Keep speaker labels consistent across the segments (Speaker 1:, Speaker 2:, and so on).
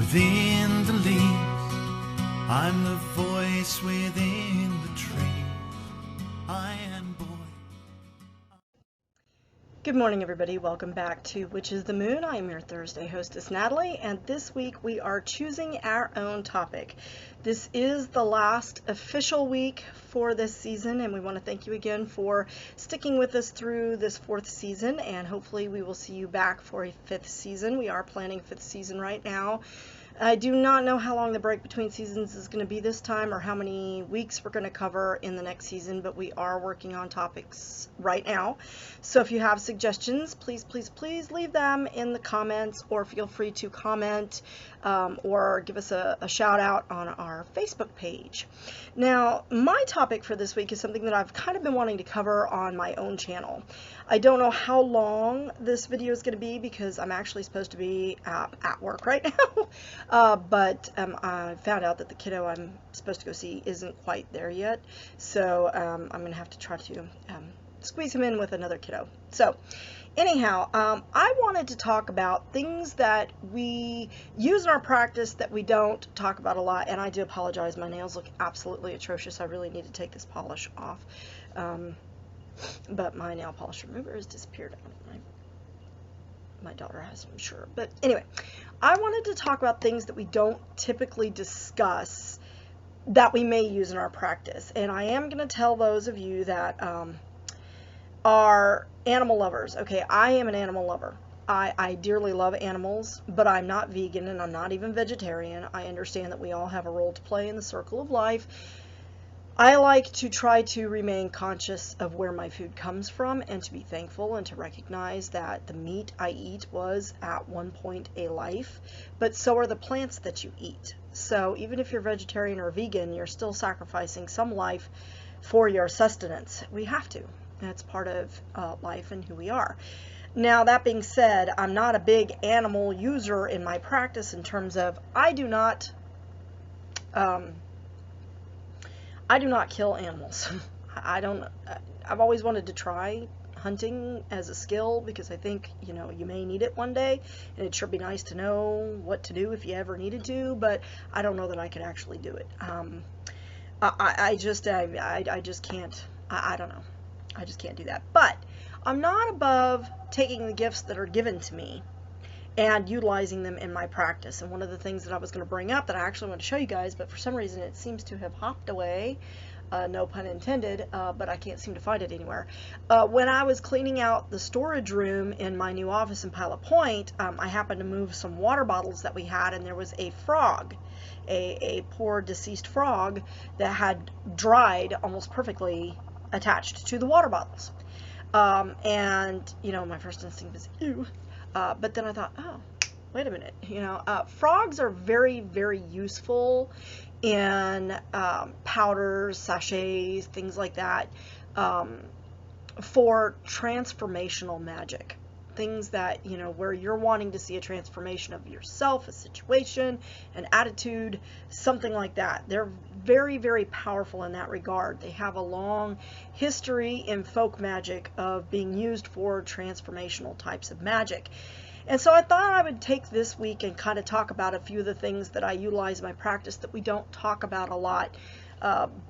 Speaker 1: within the leaves. I'm the voice within the trees. I am boy.
Speaker 2: Good morning, everybody. Welcome back to Which is the Moon. I am your Thursday hostess, Natalie, and this week we are choosing our own topic. This is the last official week for this season, and we want to thank you again for sticking with us through this 4th season, and hopefully we will see you back for a 5th season. We are planning 5th season right now. I do not know how long the break between seasons is going to be this time or how many weeks we're going to cover in the next season, but we are working on topics right now. So if you have suggestions, please leave them in the comments, or feel free to comment or give us a shout out on our Facebook page. Now, my topic for this week is something that I've kind of been wanting to cover on my own channel. I don't know how long this video is going to be because I'm actually supposed to be at work right now. But I found out that the kiddo I'm supposed to go see isn't quite there yet, so I'm going to have to try to squeeze him in with another kiddo. So anyhow, I wanted to talk about things that we use in our practice that we don't talk about a lot, and I do apologize, my nails look absolutely atrocious. I really need to take this polish off, but my nail polish remover has disappeared. My daughter has, I'm sure. But anyway, I wanted to talk about things that we don't typically discuss that we may use in our practice. And I am going to tell those of you that are animal lovers. Okay, I am an animal lover. I dearly love animals, but I'm not vegan and I'm not even vegetarian. I understand that we all have a role to play in the circle of life. I like to try to remain conscious of where my food comes from and to be thankful and to recognize that the meat I eat was at one point a life, but so are the plants that you eat. So even if you're vegetarian or vegan, you're still sacrificing some life for your sustenance. We have to. That's part of life and who we are. Now, that being said, I'm not a big animal user in my practice in terms of I do not kill animals. I've always wanted to try hunting as a skill because I think, you may need it one day, and it sure be nice to know what to do if you ever needed to, but I don't know that I could actually do it. I just can't, I don't know. I just can't do that. But I'm not above taking the gifts that are given to me and utilizing them in my practice. And one of the things that I was going to bring up that I actually want to show you guys, but for some reason it seems to have hopped away, no pun intended, but I can't seem to find it anywhere. When I was cleaning out the storage room in my new office in Pilot Point, I happened to move some water bottles that we had, and there was a frog, a poor deceased frog that had dried almost perfectly attached to the water bottles. And, my first instinct was, ew. But then I thought, oh, wait a minute, frogs are very, very useful in powders, sachets, things like that, for transformational magic. Things that, where you're wanting to see a transformation of yourself, a situation, an attitude, something like that. They're very, very powerful in that regard. They have a long history in folk magic of being used for transformational types of magic. And so I thought I would take this week and kind of talk about a few of the things that I utilize in my practice that we don't talk about a lot,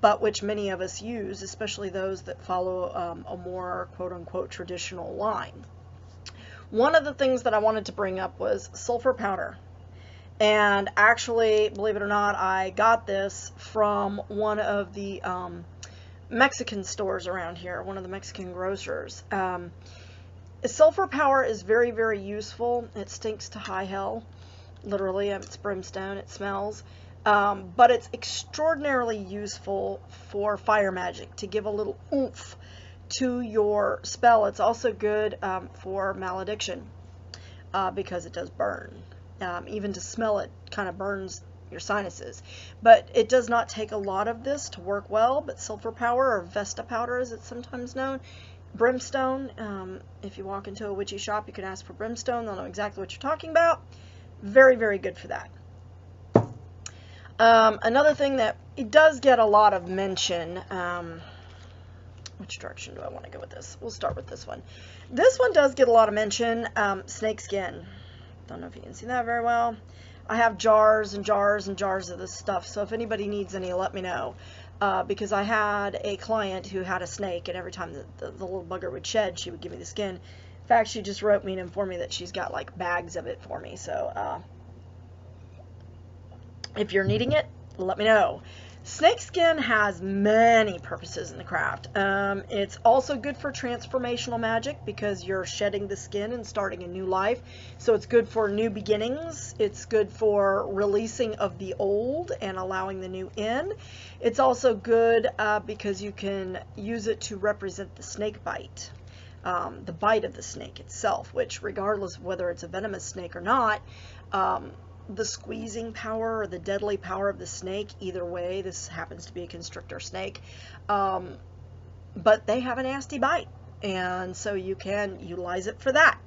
Speaker 2: but which many of us use, especially those that follow a more quote-unquote traditional line. One of the things that I wanted to bring up was sulfur powder. And actually, believe it or not, I got this from one of the Mexican stores around here, one of the Mexican grocers. Sulfur powder is very, very useful. It stinks to high hell, literally. It's brimstone, it smells. But it's extraordinarily useful for fire magic, to give a little oomph to your spell. It's also good for malediction because it does burn. Even to smell it kind of burns your sinuses. But it does not take a lot of this to work well, but sulfur powder, or Vesta powder as it's sometimes known, brimstone, if you walk into a witchy shop, you can ask for brimstone. They'll know exactly what you're talking about. Very, very good for that. Another thing that it does get a lot of mention, which direction do I want to go with this? We'll start with this one. This one does get a lot of mention, snake skin. Don't know if you can see that very well. I have jars and jars and jars of this stuff, so if anybody needs any, let me know. Because I had a client who had a snake, and every time the little bugger would shed, she would give me the skin. In fact, she just wrote me and informed me that she's got like bags of it for me. So if you're needing it, let me know. Snake skin has many purposes in the craft. It's also good for transformational magic because you're shedding the skin and starting a new life. So it's good for new beginnings. It's good for releasing of the old and allowing the new in. It's also good because you can use it to represent the snake bite. The bite of the snake itself, which regardless of whether it's a venomous snake or not, the squeezing power or the deadly power of the snake, either way, this happens to be a constrictor snake, but they have a nasty bite, and so you can utilize it for that.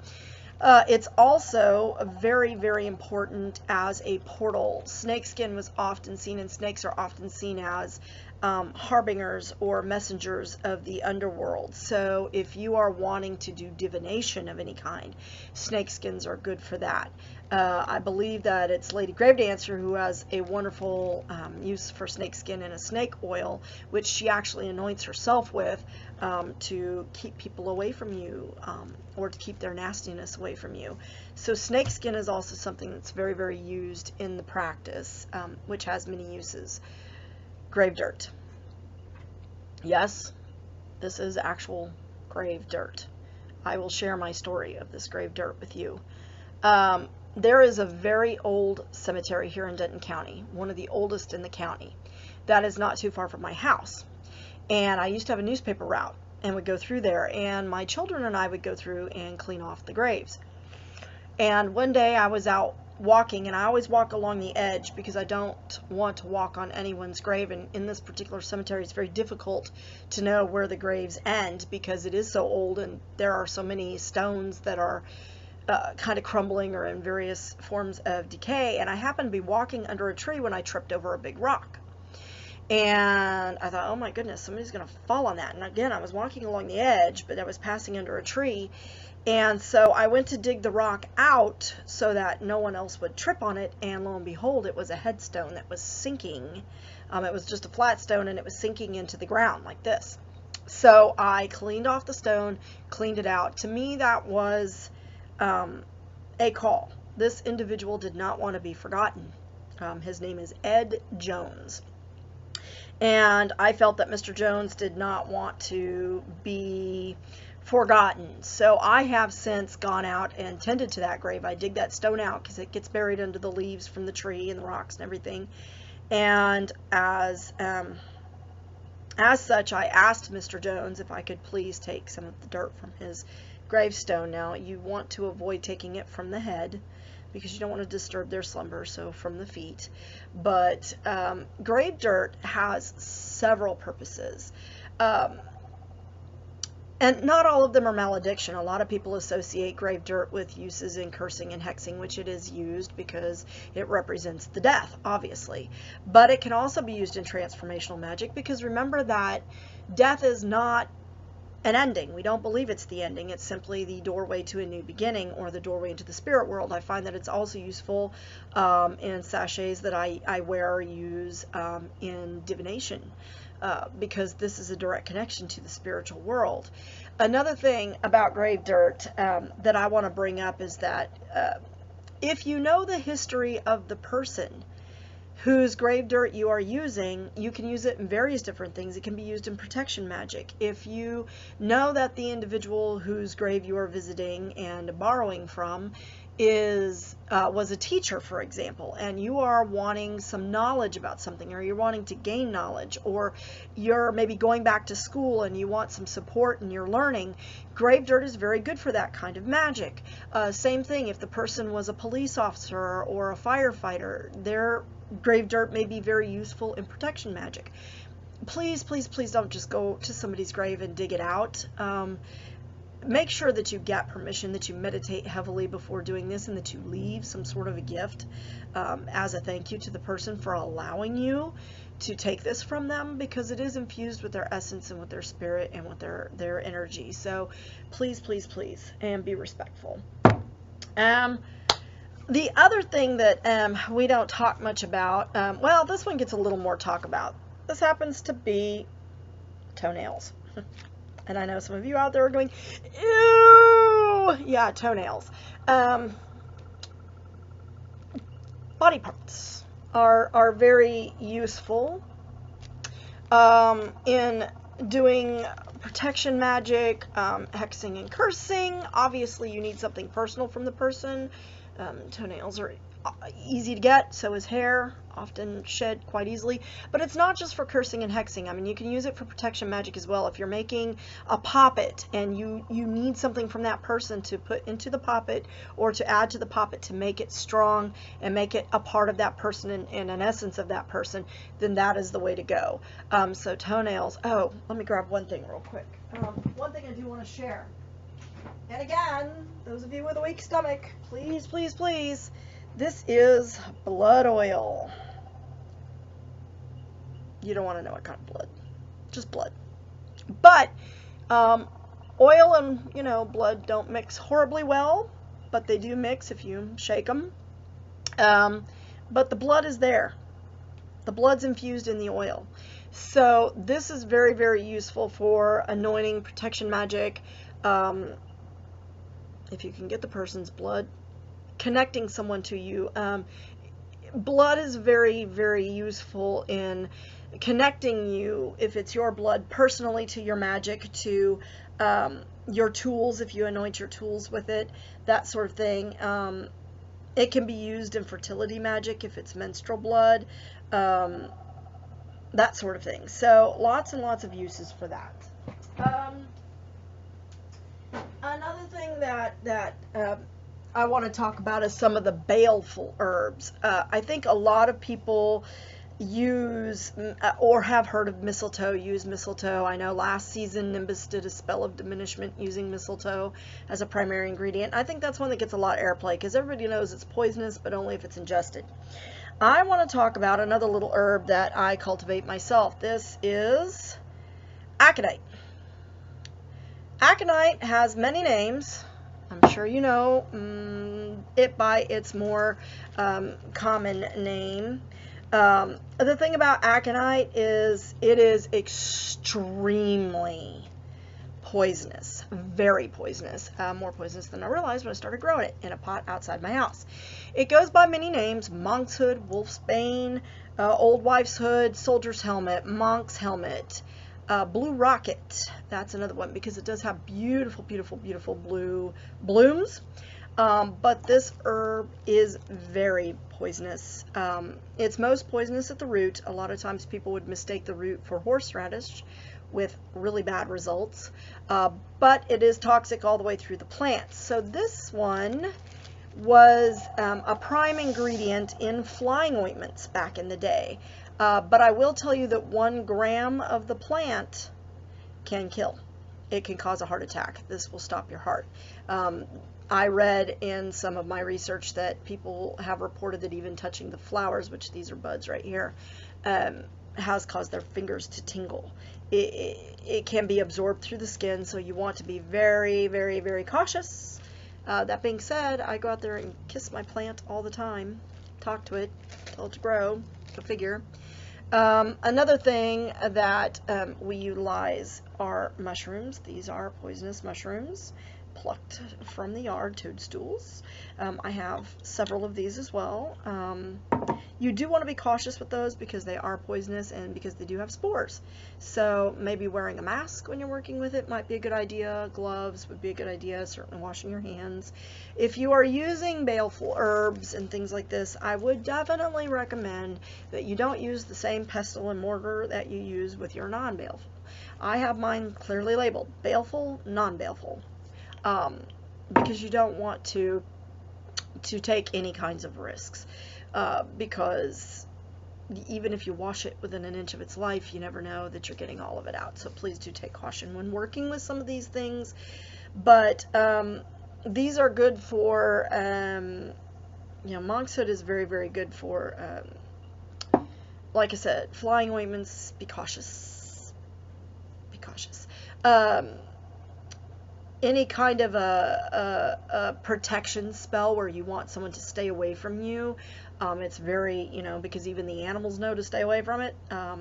Speaker 2: It's also very, very important as a portal. Snakeskin was often seen, and snakes are often seen as harbingers or messengers of the underworld. So if you are wanting to do divination of any kind, snakeskins are good for that. I believe that it's Lady Gravedancer who has a wonderful use for snakeskin in a snake oil, which she actually anoints herself with to keep people away from you or to keep their nastiness away from you. So snakeskin is also something that's very, very used in the practice, which has many uses. Grave dirt. Yes, this is actual grave dirt. I will share my story of this grave dirt with you. There is a very old cemetery here in Denton County, one of the oldest in the county, that is not too far from my house. And I used to have a newspaper route and would go through there, and my children and I would go through and clean off the graves. And one day I was out walking, and I always walk along the edge because I don't want to walk on anyone's grave, and in this particular cemetery it's very difficult to know where the graves end because it is so old and there are so many stones that are kind of crumbling or in various forms of decay. And I happened to be walking under a tree when I tripped over a big rock, and I thought, oh my goodness, somebody's gonna fall on that. And again, I was walking along the edge, but I was passing under a tree. And so I went to dig the rock out so that no one else would trip on it, and lo and behold, it was a headstone that was sinking. It was just a flat stone, and it was sinking into the ground like this. So I cleaned off the stone, cleaned it out. To me, that was a call. This individual did not want to be forgotten. His name is Ed Jones. And I felt that Mr. Jones did not want to be forgotten. So I have since gone out and tended to that grave. I dig that stone out because it gets buried under the leaves from the tree and the rocks and everything. And as such, I asked Mr. Jones if I could please take some of the dirt from his gravestone. Now, you want to avoid taking it from the head because you don't want to disturb their slumber, so from the feet. But grave dirt has several purposes. And not all of them are malediction. A lot of people associate grave dirt with uses in cursing and hexing, which it is used because it represents the death, obviously. But it can also be used in transformational magic because remember that death is not an ending. We don't believe it's the ending. It's simply the doorway to a new beginning or the doorway into the spirit world. I find that it's also useful in sachets that I wear or use in divination. Because this is a direct connection to the spiritual world. Another thing about grave dirt that I want to bring up is that if you know the history of the person whose grave dirt you are using, you can use it in various different things. It can be used in protection magic. If you know that the individual whose grave you are visiting and borrowing from was a teacher, for example, and you are wanting some knowledge about something, or you're wanting to gain knowledge, or you're maybe going back to school and you want some support in your learning, grave dirt is very good for that kind of magic. Same thing if the person was a police officer or a firefighter, their grave dirt may be very useful in protection magic. Please, please, please don't just go to somebody's grave and dig it out. Make sure that you get permission, that you meditate heavily before doing this, and that you leave some sort of a gift as a thank you to the person for allowing you to take this from them, because it is infused with their essence and with their spirit and with their energy. So please, please, please, and be respectful. The other thing that we don't talk much about, well, this one gets a little more talk about. This happens to be toenails. And I know some of you out there are going, ew! Yeah, toenails. Body parts are very useful in doing protection magic, hexing and cursing. Obviously, you need something personal from the person. Toenails are easy to get, so is hair, often shed quite easily. But it's not just for cursing and hexing. I mean, you can use it for protection magic as well. If you're making a poppet and you need something from that person to put into the poppet or to add to the poppet to make it strong and make it a part of that person and an essence of that person, then that is the way to go. So toenails. Oh, let me grab one thing real quick. One thing I do want to share. And again, those of you with a weak stomach, please, please, please, this is blood oil. You don't want to know what kind of blood, just blood. But oil and, blood don't mix horribly well, but they do mix if you shake them. But the blood is there. The blood's infused in the oil. So this is very, very useful for anointing, protection magic. If you can get the person's blood, connecting someone to you. Blood is very, very useful in connecting you, if it's your blood, personally to your magic, to your tools, if you anoint your tools with it, that sort of thing. It can be used in fertility magic if it's menstrual blood, that sort of thing. So lots and lots of uses for that. Another thing that I want to talk about is some of the baleful herbs. I think a lot of people use or have heard of mistletoe, use mistletoe. I know last season Nimbus did a spell of diminishment using mistletoe as a primary ingredient. I think that's one that gets a lot of airplay because everybody knows it's poisonous, but only if it's ingested. I want to talk about another little herb that I cultivate myself. This is aconite. Aconite has many names. I'm sure you know it by its more common name. The thing about aconite is it is extremely poisonous, very poisonous, more poisonous than I realized when I started growing it in a pot outside my house. It goes by many names: monk's hood, wolf's bane, old wife's hood, soldier's helmet, monk's helmet, blue rocket. That's another one because it does have beautiful, beautiful, beautiful blue blooms. But this herb is very poisonous. It's most poisonous at the root. A lot of times people would mistake the root for horseradish with really bad results. But it is toxic all the way through the plant. So this one was a prime ingredient in flying ointments back in the day. But I will tell you that 1 gram of the plant can kill. It can cause a heart attack. This will stop your heart. I read in some of my research that people have reported that even touching the flowers, which these are buds right here, has caused their fingers to tingle. It can be absorbed through the skin, so you want to be very, very, very cautious. That being said, I go out there and kiss my plant all the time, talk to it, tell it to grow, go figure. Another thing that we utilize are mushrooms. These are poisonous mushrooms plucked from the yard, toadstools. I have several of these as well. You do want to be cautious with those because they are poisonous and because they do have spores. So maybe wearing a mask when you're working with it might be a good idea. Gloves would be a good idea. Certainly washing your hands. If you are using baleful herbs and things like this, I would definitely recommend that you don't use the same pestle and mortar that you use with your non-baleful. I have mine clearly labeled baleful, non-baleful. Because you don't want to take any kinds of risks, because even if you wash it within an inch of its life, you never know that you're getting all of it out. So please do take caution when working with some of these things. But these are good for, monk's hood is very, very good for, like I said, flying ointments. Be cautious. Be cautious. Any kind of a protection spell where you want someone to stay away from you. It's very, because even the animals know to stay away from it.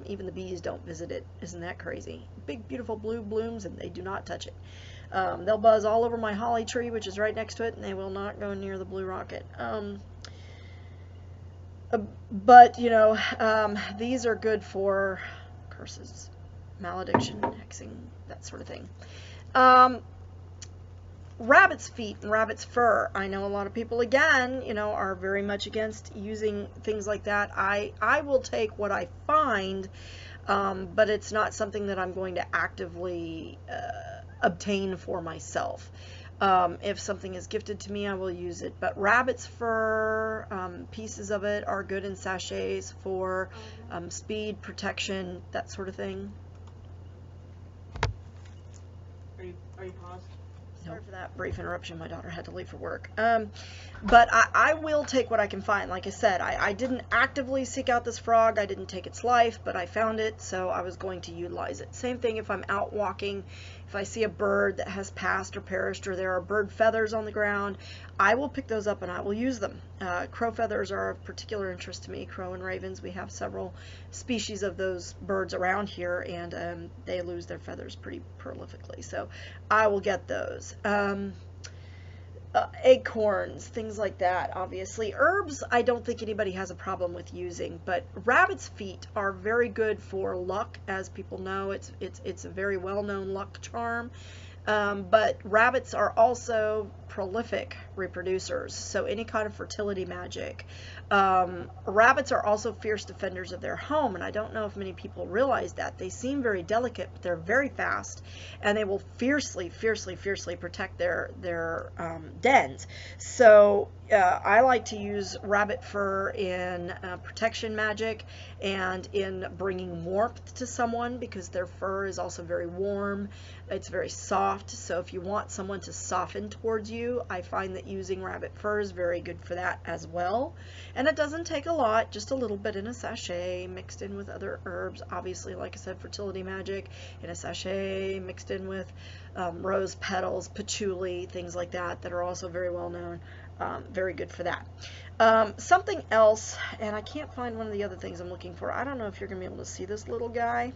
Speaker 2: Even the bees don't visit it. Isn't that crazy? Big, beautiful blue blooms, and they do not touch it. They'll buzz all over my holly tree, which is right next to it, and they will not go near the blue rocket. But, these are good for curses, malediction, hexing, that sort of thing. Rabbit's feet and rabbit's fur. I know a lot of people, again, are very much against using things like that. I will take what I find, but it's not something that I'm going to actively obtain for myself. If something is gifted to me, I will use it. But rabbit's fur, pieces of it are good in sachets for speed, protection, that sort of thing.
Speaker 3: Are you paused?
Speaker 2: Sorry for that brief interruption. My daughter had to leave for work. But I will take what I can find. Like I said, I didn't actively seek out this frog. I didn't take its life, but I found it, so I was going to utilize it. Same thing if I'm out walking. If I see a bird that has passed or perished, or there are bird feathers on the ground, I will pick those up and I will use them. Crow feathers are of particular interest to me. Crow and ravens, we have several species of those birds around here, and they lose their feathers pretty prolifically, so I will get those. Acorns, things like that, obviously. Herbs, I don't think anybody has a problem with using, but rabbit's feet are very good for luck. As people know, it's a very well-known luck charm. But rabbits are also prolific reproducers, so any kind of fertility magic. Rabbits are also fierce defenders of their home, and I don't know if many people realize that. They seem very delicate, but they're very fast, and they will fiercely protect their dens. So I like to use rabbit fur in protection magic and in bringing warmth to someone, because their fur is also very warm. It's very soft, so if you want someone to soften towards you, I find that using rabbit fur is very good for that as well. And it doesn't take a lot, just a little bit in a sachet mixed in with other herbs. Obviously, like I said, fertility magic in a sachet mixed in with rose petals, patchouli, things like that are also very well known. Very good for that. Something else, and I can't find one of the other things I'm looking for. I don't know if you're going to be able to see this little guy.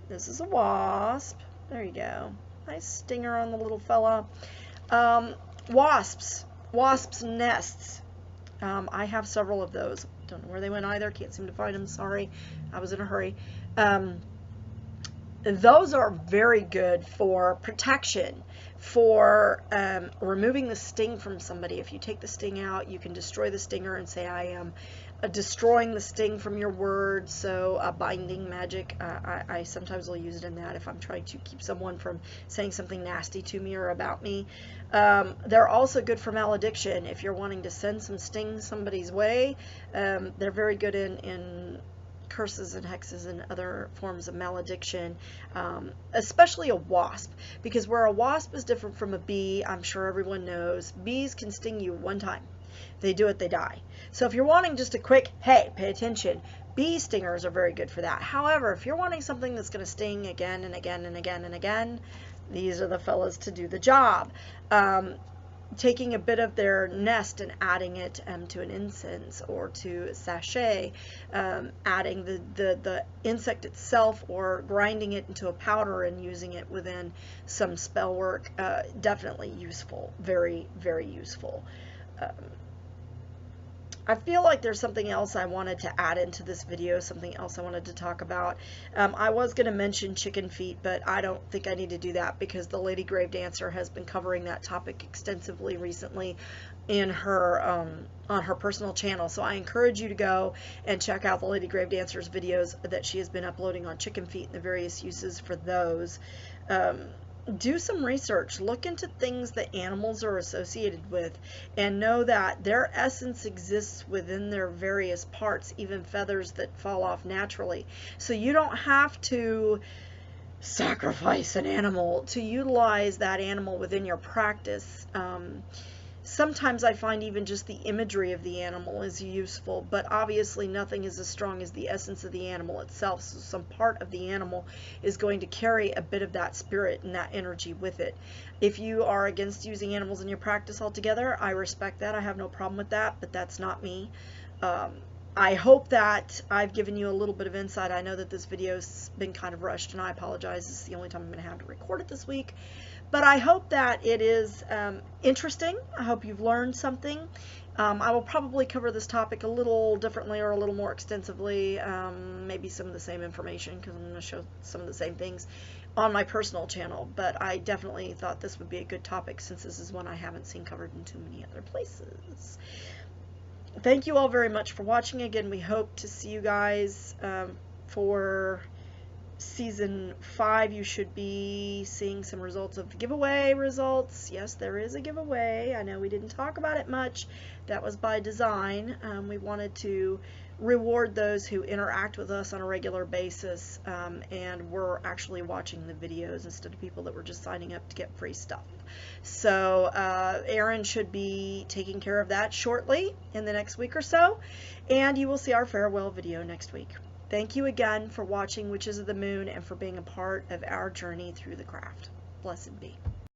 Speaker 2: This is a wasp. There you go. Nice stinger on the little fella. Wasps nests. I have several of those. Don't know where they went either. Can't seem to find them. Sorry, I was in a hurry. Those are very good for protection, for removing the sting from somebody. If you take the sting out, you can destroy the stinger and say, I am destroying the sting from your word. So binding magic, I sometimes will use it in that if I'm trying to keep someone from saying something nasty to me or about me. They're also good for malediction. If you're wanting to send some sting somebody's way, they're very good in curses and hexes and other forms of malediction, especially a wasp, because where a wasp is different from a bee, I'm sure everyone knows, bees can sting you one time. They do it, they die. So if you're wanting just a quick, hey, pay attention, bee stingers are very good for that. However, if you're wanting something that's going to sting again and again and again and again, these are the fellas to do the job. Taking a bit of their nest and adding it to an incense or to a sachet, adding the insect itself or grinding it into a powder and using it within some spell work, definitely useful, very, very useful. I feel like there's something else I wanted to add into this video, something else I wanted to talk about. I was going to mention chicken feet, but I don't think I need to do that because the Lady Grave Dancer has been covering that topic extensively recently in her on her personal channel. So I encourage you to go and check out the Lady Grave Dancer's videos that she has been uploading on chicken feet and the various uses for those. Do some research, look into things that animals are associated with, and know that their essence exists within their various parts, even feathers that fall off naturally. So you don't have to sacrifice an animal to utilize that animal within your practice. Sometimes I find even just the imagery of the animal is useful, but obviously nothing is as strong as the essence of the animal itself, so some part of the animal is going to carry a bit of that spirit and that energy with it. If you are against using animals in your practice altogether, I respect that. I have no problem with that, but that's not me. I hope that I've given you a little bit of insight. I know that this video's been kind of rushed, and I apologize. This is the only time I'm going to have to record it this week. But I hope that it is interesting. I hope you've learned something. I will probably cover this topic a little differently or a little more extensively, maybe some of the same information, because I'm going to show some of the same things on my personal channel. But I definitely thought this would be a good topic, since this is one I haven't seen covered in too many other places. Thank you all very much for watching. Again, we hope to see you guys for Season 5. You should be seeing some results of the giveaway results. Yes, there is a giveaway. I know we didn't talk about it much. That was by design. We wanted to reward those who interact with us on a regular basis and were actually watching the videos instead of people that were just signing up to get free stuff. So Erin should be taking care of that shortly in the next week or so, and you will see our farewell video next week. Thank you again for watching Witches of the Moon and for being a part of our journey through the craft. Blessed be.